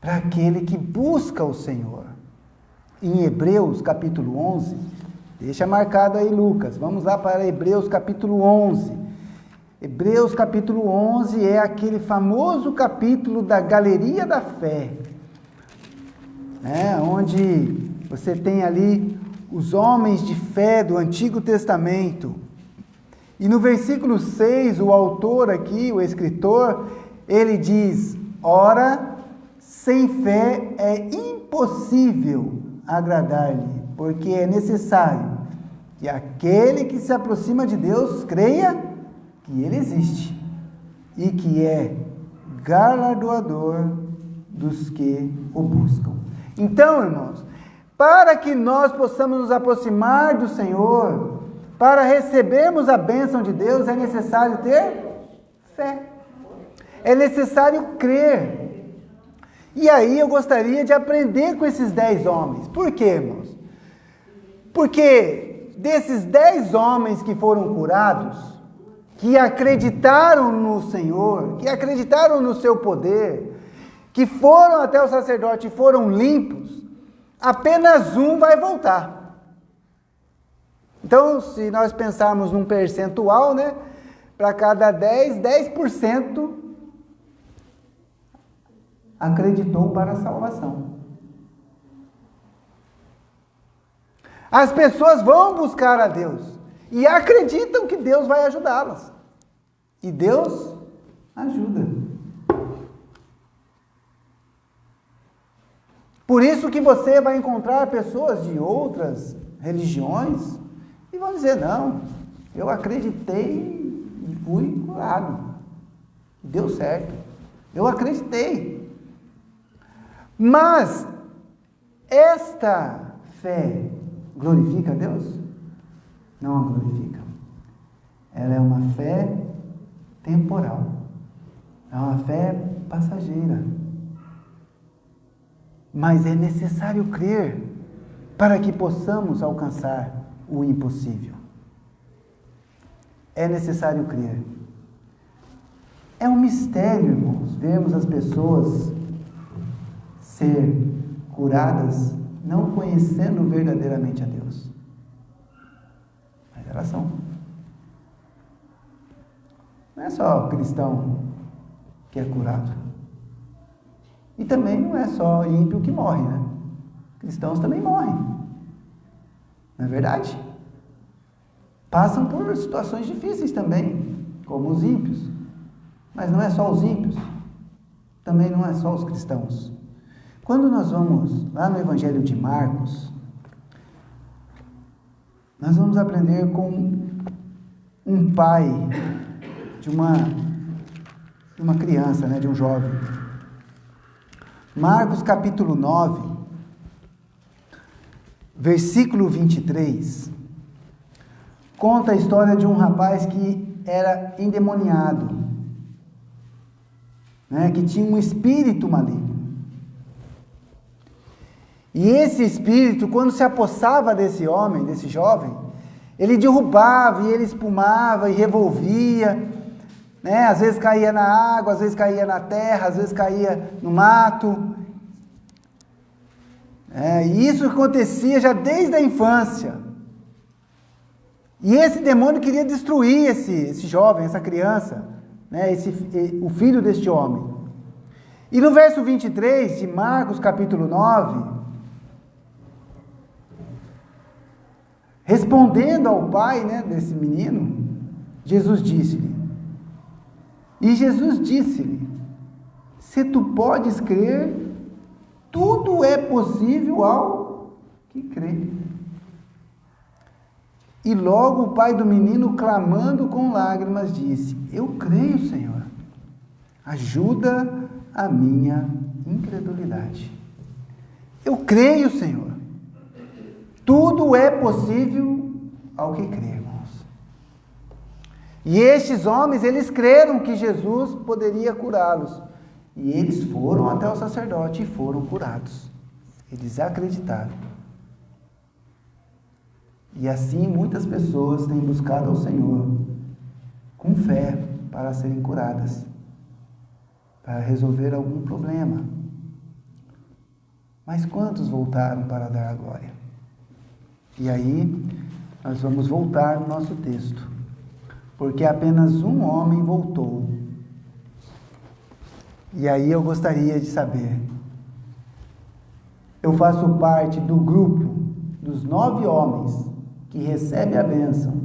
F: para aquele que busca o Senhor. Em Hebreus capítulo 11, deixa marcado aí Lucas, vamos lá para Hebreus capítulo 11. Hebreus capítulo 11 é aquele famoso capítulo da galeria da fé, né? Onde você tem ali os homens de fé do Antigo Testamento. E no versículo 6, o autor aqui, o escritor, ele diz, ora, sem fé é impossível agradar-lhe, porque é necessário que aquele que se aproxima de Deus creia que ele existe e que é galardoador dos que o buscam. Então, irmãos, Para que nós possamos nos aproximar do Senhor, para recebermos a bênção de Deus, é necessário ter fé. É necessário crer. E aí eu gostaria de aprender com esses 10 homens. Por quê, irmãos? Porque desses 10 homens que foram curados, que acreditaram no Senhor, que acreditaram no seu poder, que foram até o sacerdote e foram limpos, apenas um vai voltar. Então, se nós pensarmos num percentual, né, para cada 10% acreditou para a salvação. As pessoas vão buscar a Deus e acreditam que Deus vai ajudá-las. E Deus ajuda. Por isso que você vai encontrar pessoas de outras religiões e vão dizer, não, eu acreditei e fui curado. Deu certo. Eu acreditei. Mas esta fé glorifica a Deus? Não a glorifica. Ela é uma fé temporal. É uma fé passageira. Mas é necessário crer para que possamos alcançar o impossível. É necessário crer. É um mistério, irmãos, vermos as pessoas ser curadas não conhecendo verdadeiramente a Deus. Mas elas são. Não é só cristão que é curado. E também não é só ímpio que morre, né? Cristãos também morrem. Não é verdade? Passam por situações difíceis também, como os ímpios. Mas não é só os ímpios. Também não é só os cristãos. Quando nós vamos lá no Evangelho de Marcos, nós vamos aprender com um pai de uma criança, né, de um jovem. Marcos capítulo 9, versículo 23, conta a história de um rapaz que era endemoniado, né, que tinha um espírito maligno. E esse espírito, quando se apossava desse homem, desse jovem, ele derrubava e ele espumava e revolvia, né? Às vezes caía na água, às vezes caía na terra, às vezes caía no mato. E isso acontecia já desde a infância. E esse demônio queria destruir esse jovem, essa criança, né? O filho deste homem. E no verso 23 de Marcos capítulo 9, respondendo ao pai, né, desse menino, Jesus disse-lhe, se tu podes crer, tudo é possível ao que crê. E logo o pai do menino, clamando com lágrimas, disse, eu creio, Senhor, ajuda a minha incredulidade. Eu creio, Senhor. Tudo é possível ao que crê, irmãos. E estes homens, eles creram que Jesus poderia curá-los. E eles foram até o sacerdote e foram curados. Eles acreditaram. E assim muitas pessoas têm buscado ao Senhor com fé para serem curadas, para resolver algum problema. Mas quantos voltaram para dar a glória? E aí, nós vamos voltar no nosso texto, porque apenas um homem voltou. E aí eu gostaria de saber, eu faço parte do grupo dos 9 homens que recebem a bênção,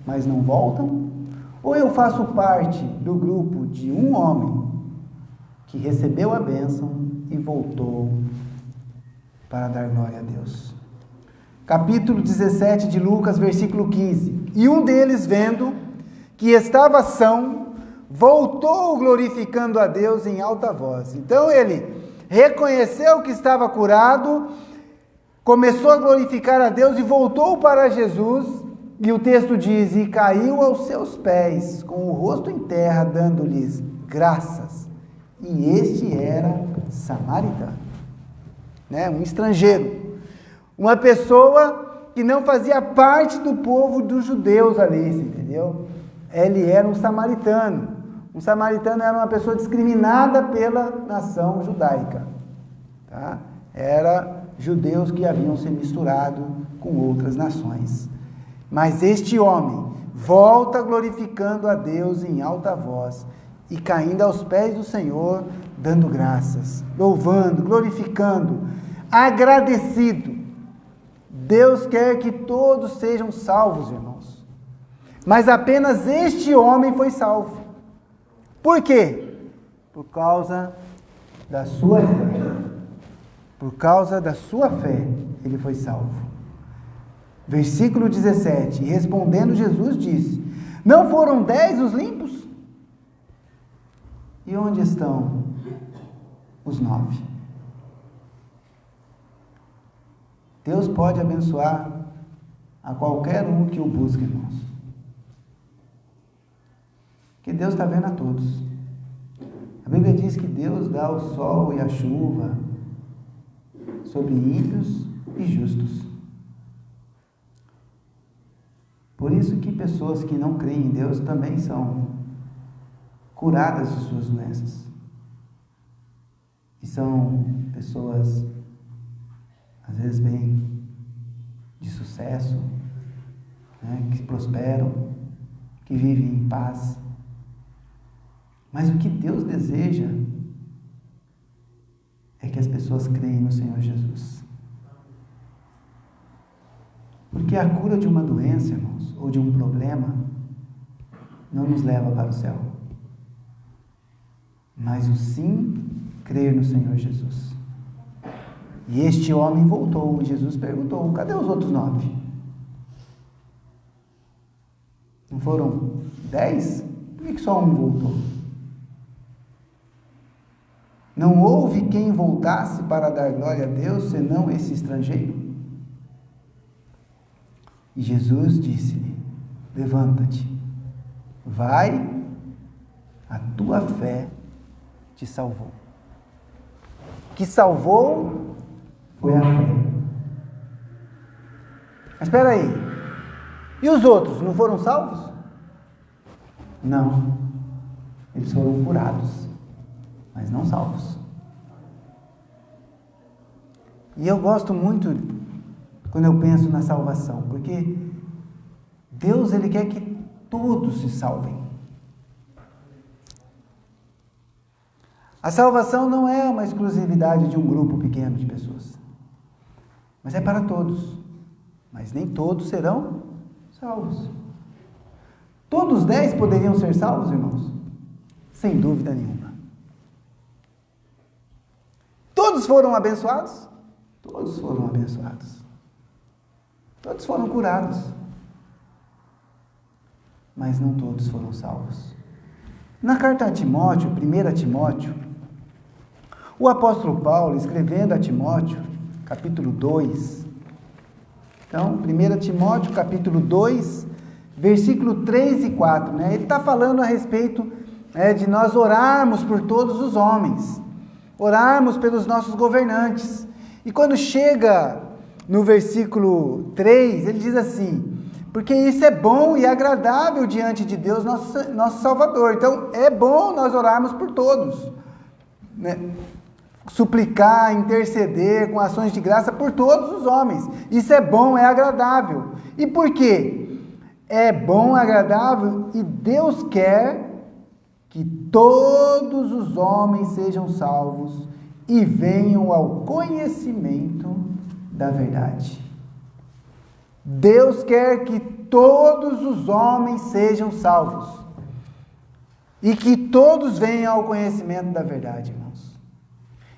F: mas não voltam? Ou eu faço parte do grupo de um homem que recebeu a bênção e voltou para dar glória a Deus? Capítulo 17 de Lucas, versículo 15. E um deles, vendo que estava são, voltou glorificando a Deus em alta voz. Então ele reconheceu que estava curado, começou a glorificar a Deus e voltou para Jesus, e o texto diz, e caiu aos seus pés, com o rosto em terra, dando-lhes graças. E este era samaritano, né? Um estrangeiro, uma pessoa que não fazia parte do povo dos judeus ali, entendeu? Ele era um samaritano. Um samaritano era uma pessoa discriminada pela nação judaica, tá? Era judeus que haviam se misturado com outras nações. Mas este homem volta glorificando a Deus em alta voz e caindo aos pés do Senhor, dando graças, louvando, glorificando, agradecido. Deus quer que todos sejam salvos, irmãos. Mas apenas este homem foi salvo. Por quê? Por causa da sua fé. Por causa da sua fé, ele foi salvo. Versículo 17, respondendo Jesus disse, não foram 10 os limpos? E onde estão os 9? Deus pode abençoar a qualquer um que o busque, irmãos. Que Deus está vendo a todos. A Bíblia diz que Deus dá o sol e a chuva sobre ímpios e justos. Por isso que pessoas que não creem em Deus também são curadas de suas doenças. E são pessoas, às vezes, bem de sucesso, né, que prosperam, que vivem em paz. Mas o que Deus deseja é que as pessoas creem no Senhor Jesus. Porque a cura de uma doença, irmãos, ou de um problema, não nos leva para o céu. Mas o sim, crer no Senhor Jesus. E este homem voltou, e Jesus perguntou, cadê os outros 9? Não foram 10? Por que só um voltou? Não houve quem voltasse para dar glória a Deus, senão esse estrangeiro? E Jesus disse-lhe, levanta-te, vai, a tua fé te salvou. O que salvou foi a fé. Mas espera aí, e os outros não foram salvos? Não, eles foram curados, mas não salvos. E eu gosto muito quando eu penso na salvação, porque Deus, Ele quer que todos se salvem. A salvação não é uma exclusividade de um grupo pequeno de pessoas, mas é para todos. Mas nem todos serão salvos. Todos os 10 poderiam ser salvos, irmãos? Sem dúvida nenhuma. Todos foram abençoados? Todos foram abençoados. Todos foram curados. Mas não todos foram salvos. Na carta a Timóteo, 1 Timóteo, o apóstolo Paulo, escrevendo a Timóteo, capítulo 2, então, 1 Timóteo, capítulo 2, versículo 3 e 4, né? Ele está falando a respeito de nós orarmos por todos os homens, orarmos pelos nossos governantes. E quando chega no versículo 3, ele diz assim, porque isso é bom e agradável diante de Deus, nosso Salvador. Então, é bom nós orarmos por todos, né? Suplicar, interceder com ações de graça por todos os homens. Isso é bom, é agradável. E por quê? É bom, agradável e Deus quer que todos os homens sejam salvos e venham ao conhecimento da verdade. Deus quer que todos os homens sejam salvos e que todos venham ao conhecimento da verdade, irmãos.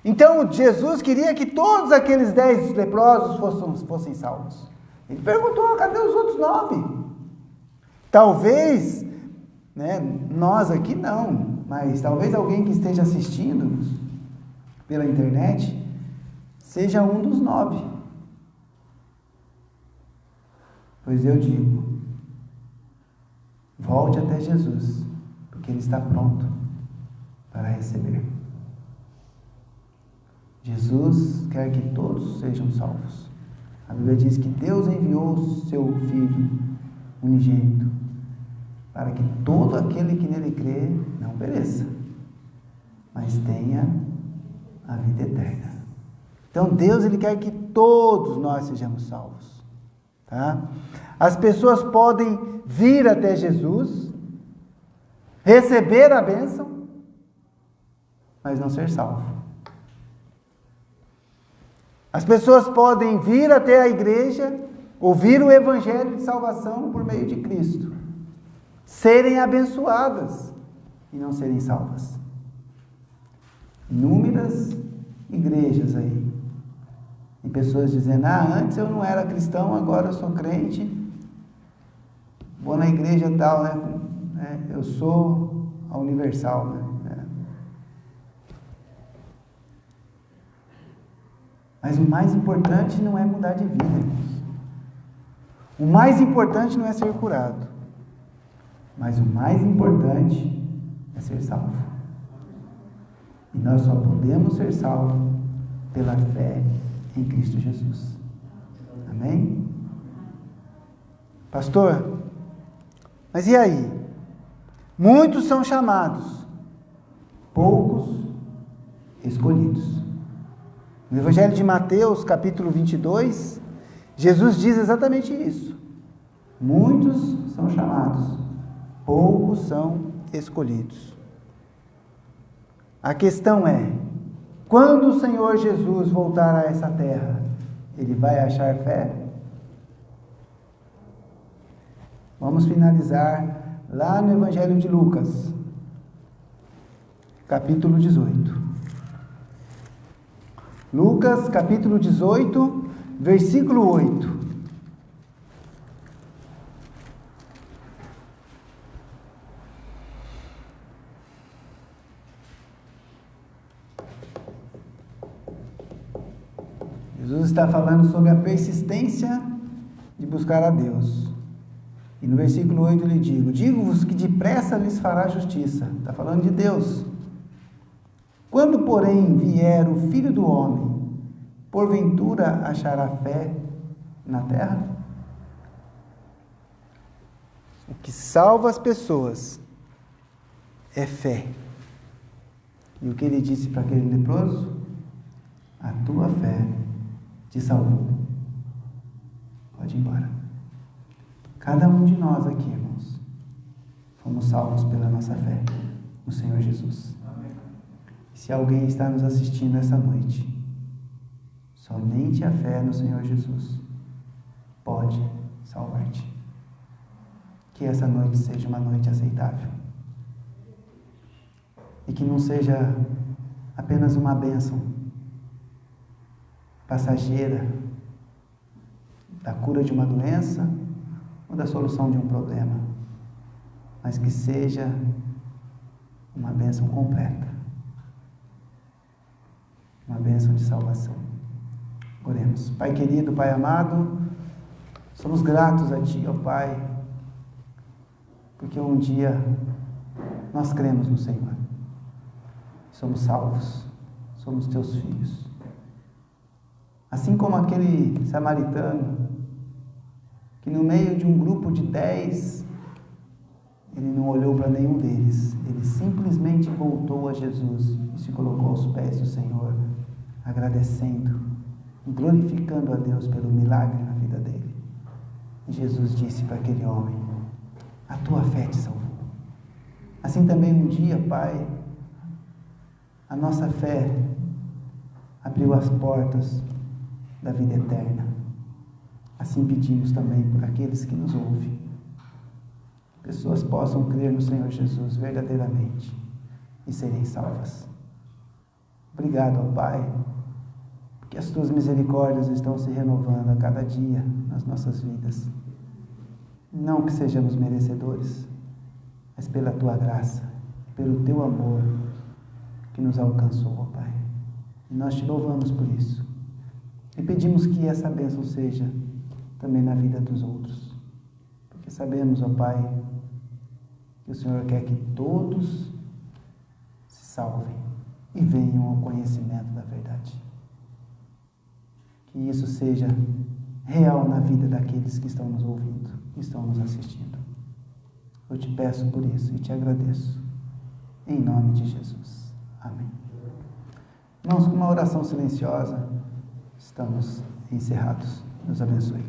F: Então, Jesus queria que todos aqueles 10 leprosos fossem salvos. Ele perguntou, cadê os outros 9? Talvez, né, nós aqui não, mas talvez alguém que esteja assistindo pela internet seja um dos 9. Pois eu digo, volte até Jesus, porque Ele está pronto para receber. Jesus quer que todos sejam salvos. A Bíblia diz que Deus enviou o seu Filho unigênito para que todo aquele que nele crê não pereça, mas tenha a vida eterna. Então Deus, Ele quer que todos nós sejamos salvos, tá? As pessoas podem vir até Jesus, receber a bênção, mas não ser salvo. As pessoas podem vir até a igreja, ouvir o evangelho de salvação por meio de Cristo, serem abençoadas e não serem salvas. Inúmeras igrejas aí, e pessoas dizendo, antes eu não era cristão, agora eu sou crente, vou na igreja tal, né? Eu sou a universal, né? Mas o mais importante não é mudar de vida, irmãos. O mais importante não é ser curado, mas o mais importante é ser salvo. E nós só podemos ser salvos pela fé em Cristo Jesus. Amém? Pastor, mas e aí? Muitos são chamados, poucos escolhidos. No Evangelho de Mateus, capítulo 22, Jesus diz exatamente isso. Muitos são chamados, poucos são escolhidos. A questão é, quando o Senhor Jesus voltar a essa terra, Ele vai achar fé? Vamos finalizar lá no Evangelho de Lucas, capítulo 18. Lucas, capítulo 18, versículo 8. Jesus está falando sobre a persistência de buscar a Deus. E no versículo 8 ele diz: digo-vos que depressa lhes fará justiça. Está falando de Deus. Quando, porém, vier o Filho do Homem, porventura achará fé na terra? O que salva as pessoas é fé. E o que ele disse para aquele leproso? A tua fé te salvou. Pode ir embora. Cada um de nós aqui, irmãos, fomos salvos pela nossa fé no Senhor Jesus. Se alguém está nos assistindo essa noite, somente a fé no Senhor Jesus pode salvar-te. Que essa noite seja uma noite aceitável. E que não seja apenas uma bênção passageira da cura de uma doença ou da solução de um problema, mas que seja uma bênção completa. Uma bênção de salvação. Oremos. Pai querido, Pai amado, somos gratos a Ti, ó Pai, porque um dia nós cremos no Senhor. Somos salvos, somos Teus filhos. Assim como aquele samaritano, que no meio de um grupo de 10, ele não olhou para nenhum deles, ele simplesmente voltou a Jesus e se colocou aos pés do Senhor, agradecendo, glorificando a Deus pelo milagre na vida dele. E Jesus disse para aquele homem: a tua fé te salvou. Assim também um dia, Pai, a nossa fé abriu as portas da vida eterna. Assim pedimos também por aqueles que nos ouvem. Pessoas possam crer no Senhor Jesus verdadeiramente e serem salvas. Obrigado, ó Pai, porque as Tuas misericórdias estão se renovando a cada dia nas nossas vidas. Não que sejamos merecedores, mas pela Tua graça, pelo Teu amor que nos alcançou, ó Pai. E nós Te louvamos por isso. E pedimos que essa bênção seja também na vida dos outros. porque sabemos, ó Pai, que o Senhor quer que todos se salvem e venham ao conhecimento da verdade. Que isso seja real na vida daqueles que estão nos ouvindo, que estão nos assistindo. Eu te peço por isso e te agradeço. Em nome de Jesus. Amém. Irmãos, com uma oração silenciosa, estamos encerrados. Deus abençoe.